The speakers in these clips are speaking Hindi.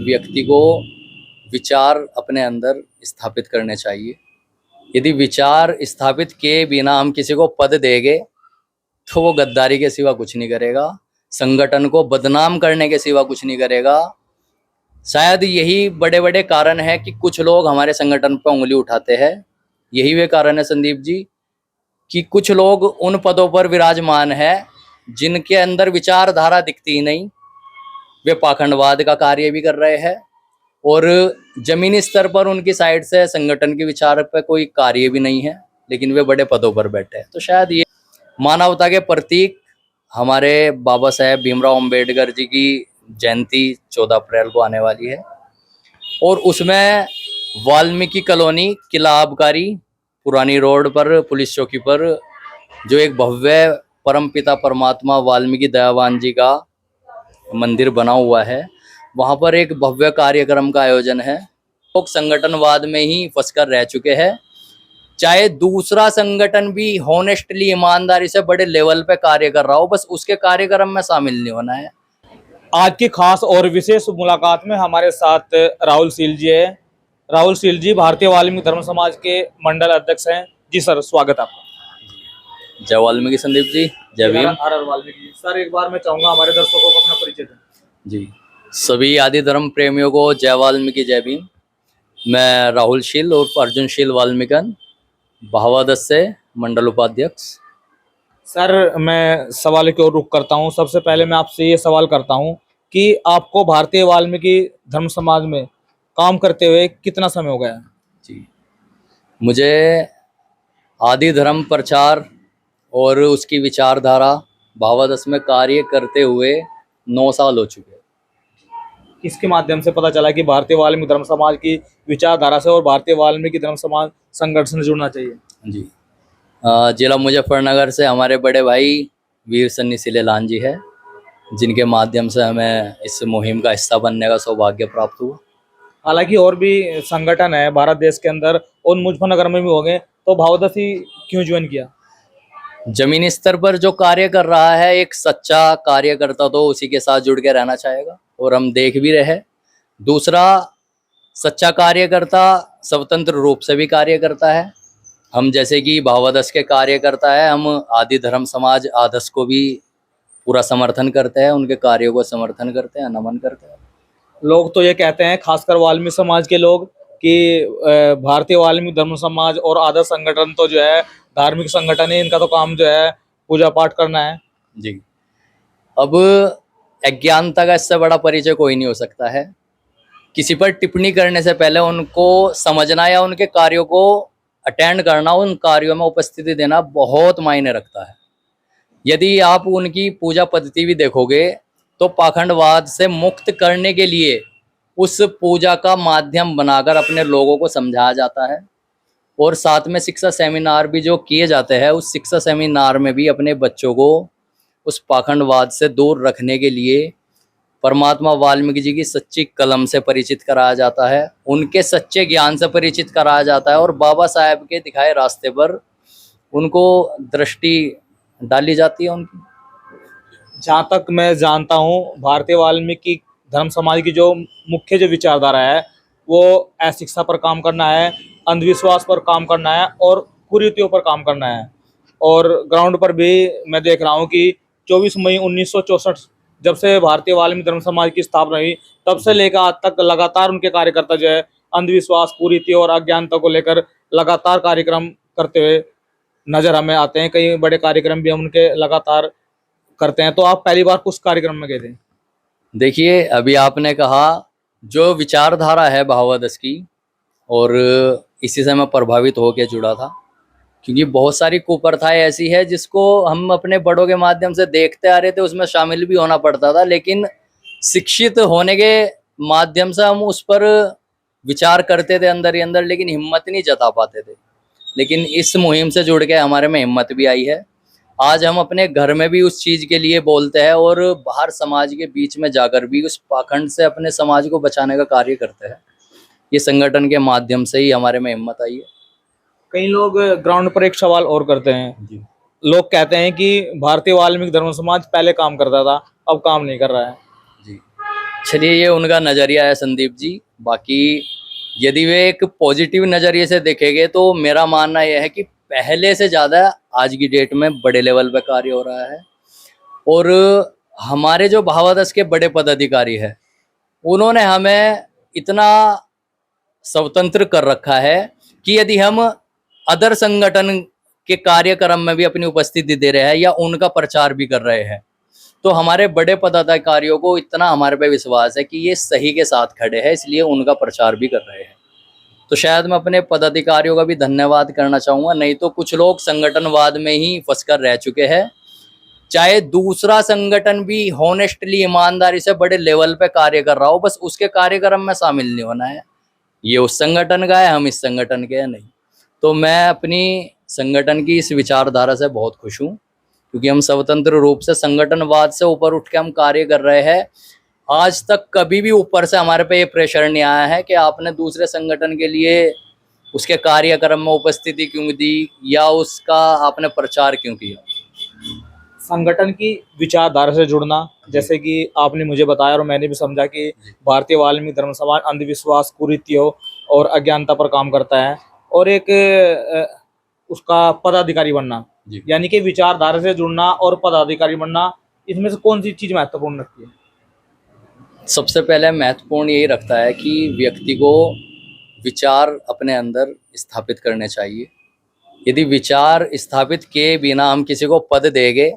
व्यक्ति को विचार अपने अंदर स्थापित करने चाहिए। यदि विचार स्थापित किए बिना हम किसी को पद देंगे तो वो गद्दारी के सिवा कुछ नहीं करेगा, संगठन को बदनाम करने के सिवा कुछ नहीं करेगा। शायद यही बड़े बड़े कारण है कि कुछ लोग हमारे संगठन पर उंगली उठाते हैं। यही वे कारण है संदीप जी कि कुछ लोग उन पदों पर विराजमान है जिनके अंदर विचारधारा दिखती ही नहीं। वे पाखंडवाद का कार्य भी कर रहे हैं और जमीनी स्तर पर उनकी साइड से संगठन के विचार पर कोई कार्य भी नहीं है, लेकिन वे बड़े पदों पर बैठे हैं। तो शायद ये मानवता के प्रतीक हमारे बाबा साहेब भीमराव अंबेडकर जी की जयंती 14 अप्रैल को आने वाली है और उसमें वाल्मीकि कॉलोनी, किला आबकारी, पुरानी रोड पर, पुलिस चौकी पर जो एक भव्य परमपिता परमात्मा वाल्मीकि दयावान जी का मंदिर बना हुआ है, वहाँ पर एक भव्य कार्यक्रम का आयोजन है। लोग संगठनवाद में ही फंसकर रह चुके हैं। चाहे दूसरा संगठन भी हॉनेस्टली, ईमानदारी से बड़े लेवल पे कार्य कर रहा हो, बस उसके कार्यक्रम में शामिल नहीं होना है। आज की खास और विशेष मुलाकात में हमारे साथ राहुल शील जी है। राहुल शील जी भारतीय वाल्मीकि धर्म समाज के मंडल अध्यक्ष हैं। जी सर, स्वागत आपका। जय वाल्मीकि संदीप जी, जय भीम। हर वाल्मीकि जी। सर, एक बार मैं चाहूंगा हमारे दर्शकों को अपना परिचय दें। जी, सभी आदि धर्म प्रेमियों को जय वाल्मीकि, जय भीम। मैं राहुल शील और अर्जुन शील वाल्मीकन, भावादस से मंडल उपाध्यक्ष। सर, मैं सवाल की ओर रुख करता हूं। सबसे पहले मैं आपसे ये सवाल करता हूं कि आपको भारतीय वाल्मीकि धर्म समाज में काम करते हुए कितना समय हो गया? जी, मुझे आदि धर्म प्रचार और उसकी विचारधारा भावादस में कार्य करते हुए 9 साल हो चुके हैं। इसके माध्यम से पता चला कि भारतीय वाल्मीकि धर्म समाज की विचारधारा से और भारतीय वाल्मीकि धर्म समाज संगठन से जुड़ना चाहिए। जी, जिला मुजफ्फरनगर से हमारे बड़े भाई वीर सन्नी सिलेलान जी है, जिनके माध्यम से हमें इस मुहिम का हिस्सा बनने का सौभाग्य प्राप्त हुआ। हालांकि और भी संगठन है भारत देश के अंदर और मुजफ्फरनगर में भी हो गए, तो भावादस ही क्यों ज्वाइन किया? जमीनी स्तर पर जो कार्य कर रहा है एक सच्चा कार्यकर्ता तो उसी के साथ जुड़ के रहना चाहेगा और हम देख भी रहे। दूसरा, सच्चा कार्यकर्ता स्वतंत्र रूप से भी कार्य करता है। हम जैसे कि भावादस के कार्यकर्ता है, हम आदि धर्म समाज आदर्श को भी पूरा समर्थन करते हैं, उनके कार्यों को समर्थन करते हैं, नमन करते हैं। लोग तो ये कहते हैं, खासकर वाल्मीकि समाज के लोग, कि भारतीय वाल्मीकि धर्म समाज और आदर्श संगठन तो जो है धार्मिक संगठन है, इनका तो काम जो है पूजा पाठ करना है। जी, अब अज्ञानता का इससे बड़ा परिचय कोई नहीं हो सकता है। किसी पर टिप्पणी करने से पहले उनको समझना या उनके कार्यों को अटेंड करना, उन कार्यों में उपस्थिति देना बहुत मायने रखता है। यदि आप उनकी पूजा पद्धति भी देखोगे तो पाखंडवाद से मुक्त करने के लिए उस पूजा का माध्यम बनाकर अपने लोगों को समझाया जाता है और साथ में शिक्षा सेमिनार भी जो किए जाते हैं, उस शिक्षा सेमिनार में भी अपने बच्चों को उस पाखंडवाद से दूर रखने के लिए परमात्मा वाल्मीकि जी की सच्ची कलम से परिचित कराया जाता है, उनके सच्चे ज्ञान से परिचित कराया जाता है और बाबा साहेब के दिखाए रास्ते पर उनको दृष्टि डाली जाती है उनकी। जहाँ तक मैं जानता हूँ, भारतीय वाल्मीकि धर्म समाज की जो मुख्य जो विचारधारा है वो अशिक्षा पर काम करना है, अंधविश्वास पर काम करना है और कुरीतियों पर काम करना है। और ग्राउंड पर भी मैं देख रहा हूँ कि 24 मई 1964 जब से भारतीय वाल्मीकि धर्म समाज की स्थापना हुई, तब से लेकर आज तक लगातार उनके कार्यकर्ता जो है अंधविश्वास, कुरीतियों और अज्ञानता को लेकर लगातार कार्यक्रम करते हुए नजर हमें आते हैं। कई बड़े कार्यक्रम भी हम उनके लगातार करते हैं। तो आप पहली बार कुछ कार्यक्रम में गए थे? देखिए, अभी आपने कहा जो विचारधारा है भावादस की, और इसी से मैं प्रभावित होकर जुड़ा था, क्योंकि बहुत सारी कुप्रथाएं ऐसी है जिसको हम अपने बड़ों के माध्यम से देखते आ रहे थे, उसमें शामिल भी होना पड़ता था, लेकिन शिक्षित होने के माध्यम से हम उस पर विचार करते थे अंदर ही अंदर, लेकिन हिम्मत नहीं जता पाते थे। लेकिन इस मुहिम से जुड़ के हमारे में हिम्मत भी आई है। आज हम अपने घर में भी उस चीज़ के लिए बोलते हैं और बाहर समाज के बीच में जाकर भी उस पाखंड से अपने समाज को बचाने का कार्य करते हैं। ये संगठन के माध्यम से ही हमारे में हिम्मत आई है। कई लोग ग्राउंड पर एक सवाल और करते हैं जी। लोग कहते हैं कि भारतीय वाल्मीकि धर्म समाज पहले काम करता था, अब काम नहीं कर रहा है। जी, चलिए, ये उनका नज़रिया है संदीप जी। बाकी यदि वे एक पॉजिटिव नज़रिए से देखेंगे तो मेरा मानना यह है कि पहले से ज़्यादा आज की डेट में बड़े लेवल पे कार्य हो रहा है। और हमारे जो भावादश के बड़े पदाधिकारी हैं, उन्होंने हमें इतना स्वतंत्र कर रखा है कि यदि हम अदर संगठन के कार्यक्रम में भी अपनी उपस्थिति दे रहे हैं या उनका प्रचार भी कर रहे हैं, तो हमारे बड़े पदाधिकारियों को इतना हमारे पे विश्वास है कि ये सही के साथ खड़े हैं, इसलिए उनका प्रचार भी कर रहे हैं। तो शायद मैं अपने पदाधिकारियों का भी धन्यवाद करना चाहूँगा। नहीं तो कुछ लोग संगठनवाद में ही फंस कर रह चुके हैं। चाहे दूसरा संगठन भी हॉनेस्टली, ईमानदारी से बड़े लेवल पे कार्य कर रहा हो, बस उसके कार्यक्रम में शामिल नहीं होना है। ये उस संगठन का है, हम इस संगठन के हैं, नहीं। तो मैं अपनी संगठन की इस विचारधारा से बहुत खुश हूँ, क्योंकि हम स्वतंत्र रूप से संगठनवाद से ऊपर उठ के हम कार्य कर रहे हैं। आज तक कभी भी ऊपर से हमारे पे ये प्रेशर नहीं आया है कि आपने दूसरे संगठन के लिए उसके कार्यक्रम में उपस्थिति क्यों दी या उसका आपने प्रचार क्यों किया। संगठन की विचारधारा से जुड़ना, जैसे कि आपने मुझे बताया और मैंने भी समझा कि भारतीय वाल्मीकि धर्म समाज अंधविश्वास, कुरीतियों और अज्ञानता पर काम करता है, और एक उसका पदाधिकारी बनना, जी। यानी कि विचारधारा से जुड़ना और पदाधिकारी बनना, इसमें से कौन सी चीज महत्वपूर्ण रखती है? सबसे पहले महत्वपूर्ण यही रखता है कि व्यक्ति को विचार अपने अंदर स्थापित करने चाहिए। यदि विचार स्थापित किए बिना हम किसी को पद देंगे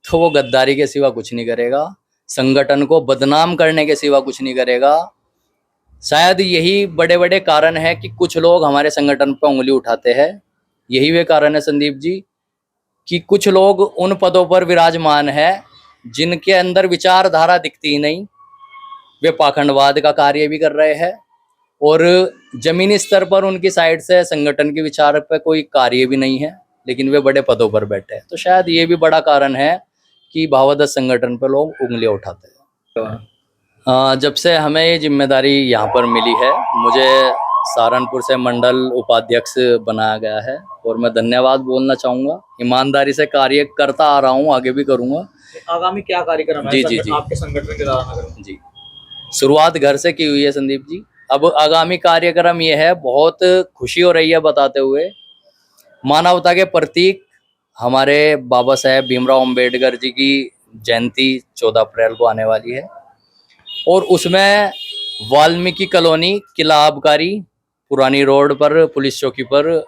तो वो गद्दारी के सिवा कुछ नहीं करेगा, संगठन को बदनाम करने के सिवा कुछ नहीं करेगा। शायद यही बड़े बड़े कारण है कि कुछ लोग हमारे संगठन पर उंगली उठाते हैं। यही वे कारण है संदीप जी कि कुछ लोग उन पदों पर विराजमान है जिनके अंदर विचारधारा दिखती ही नहीं। वे पाखंडवाद का कार्य भी कर रहे हैं और जमीनी स्तर पर उनकी साइड से संगठन के विचार पर कोई कार्य भी नहीं है, लेकिन वे बड़े पदों पर बैठे हैं। तो शायद ये भी बड़ा कारण है कि भावादश संगठन पर लोग उंगलियां उठाते हैं। जब से हमें ये जिम्मेदारी यहाँ पर मिली है, मुझे सहारनपुर से मंडल उपाध्यक्ष बनाया गया है और मैं धन्यवाद बोलना चाहूँगा। ईमानदारी से कार्य करता आ रहा हूँ, आगे भी करूँगा। आगामी क्या कार्यक्रम है जी। आपके संगठन के द्वारा? जी, शुरुआत घर से की हुई है संदीप जी। अब आगामी कार्यक्रम ये है, बहुत खुशी हो रही है बताते हुए, मानवता के प्रतीक हमारे बाबा साहेब भीमराव अंबेडकर जी की जयंती 14 अप्रैल को आने वाली है और उसमें वाल्मीकि कॉलोनी, किला आबकारी, पुरानी रोड पर, पुलिस चौकी पर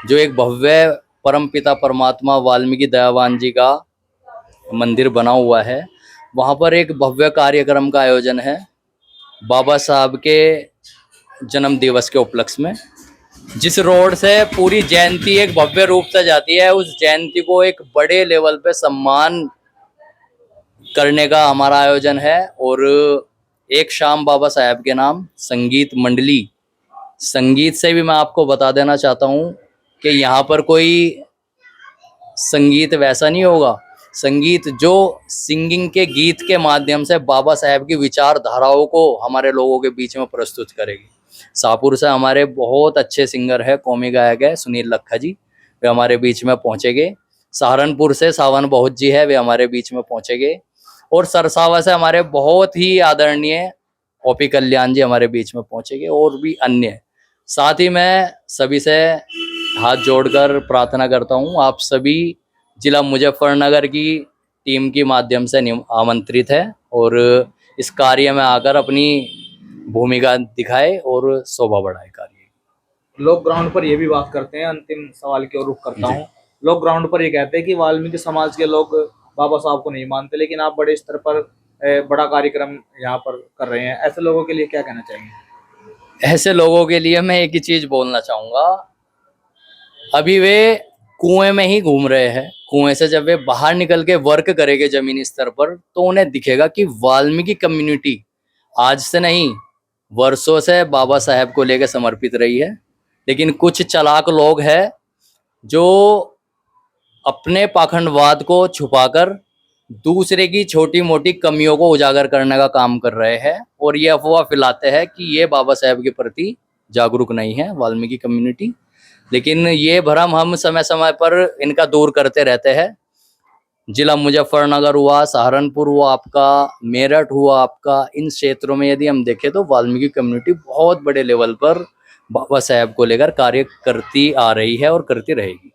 जो एक भव्य परमपिता परमात्मा वाल्मीकि दयावान जी का मंदिर बना हुआ है, वहाँ पर एक भव्य कार्यक्रम का आयोजन है बाबा साहब के जन्म दिवस के उपलक्ष्य में। जिस रोड से पूरी जयंती एक भव्य रूप से जाती है, उस जयंती को एक बड़े लेवल पे सम्मान करने का हमारा आयोजन है। और एक शाम बाबा साहब के नाम संगीत मंडली, संगीत से भी मैं आपको बता देना चाहता हूँ कि यहाँ पर कोई संगीत वैसा नहीं होगा। संगीत जो सिंगिंग के गीत के माध्यम से बाबा साहब की विचारधाराओं को हमारे लोगों के बीच में प्रस्तुत करेगी। शाहपुर से हमारे बहुत अच्छे सिंगर है, कौमी गायक है सुनील लखा जी, वे हमारे बीच में पहुंचेंगे। सहारनपुर से सावन बहुत जी है, वे हमारे बीच में पहुंचेंगे। और सरसावा से हमारे बहुत ही आदरणीय ओपी कल्याण जी हमारे बीच में पहुंचेंगे और भी अन्य। साथ ही मैं सभी से हाथ जोड़कर प्रार्थना करता हूं, आप सभी जिला मुजफ्फरनगर की टीम के माध्यम से आमंत्रित है और इस कार्य में आकर अपनी भूमिका दिखाए और शोभा बढ़ाए कार्य। लोग ग्राउंड पर ये भी बात करते हैं, अंतिम सवाल की ओर रुख करता हूँ, लोग ग्राउंड पर ये कहते हैं कि वाल्मीकि समाज के लोग बाबा साहब को नहीं मानते, लेकिन आप बड़े स्तर पर बड़ा कार्यक्रम यहाँ पर कर रहे हैं, ऐसे लोगों के लिए क्या कहना चाहेंगे? ऐसे लोगों के लिए मैं एक ही चीज बोलना चाहूंगा, अभी वे कुएं में ही घूम रहे हैं। कुएं से जब वे बाहर निकल के वर्क करेंगे जमीनी स्तर पर, तो उन्हें दिखेगा कि वाल्मीकि कम्युनिटी आज से नहीं, वर्षों से बाबा साहेब को लेकर समर्पित रही है। लेकिन कुछ चालाक लोग हैं जो अपने पाखंडवाद को छुपाकर दूसरे की छोटी मोटी कमियों को उजागर करने का काम कर रहे हैं और ये अफवाह फैलाते हैं कि ये बाबा साहेब के प्रति जागरूक नहीं है वाल्मीकि कम्युनिटी। लेकिन ये भ्रम हम समय समय पर इनका दूर करते रहते हैं। जिला मुजफ्फरनगर हुआ, सहारनपुर हुआ आपका, मेरठ हुआ आपका, इन क्षेत्रों में यदि हम देखें तो वाल्मीकि कम्युनिटी बहुत बड़े लेवल पर बाबा साहेब को लेकर कार्य करती आ रही है और करती रहेगी।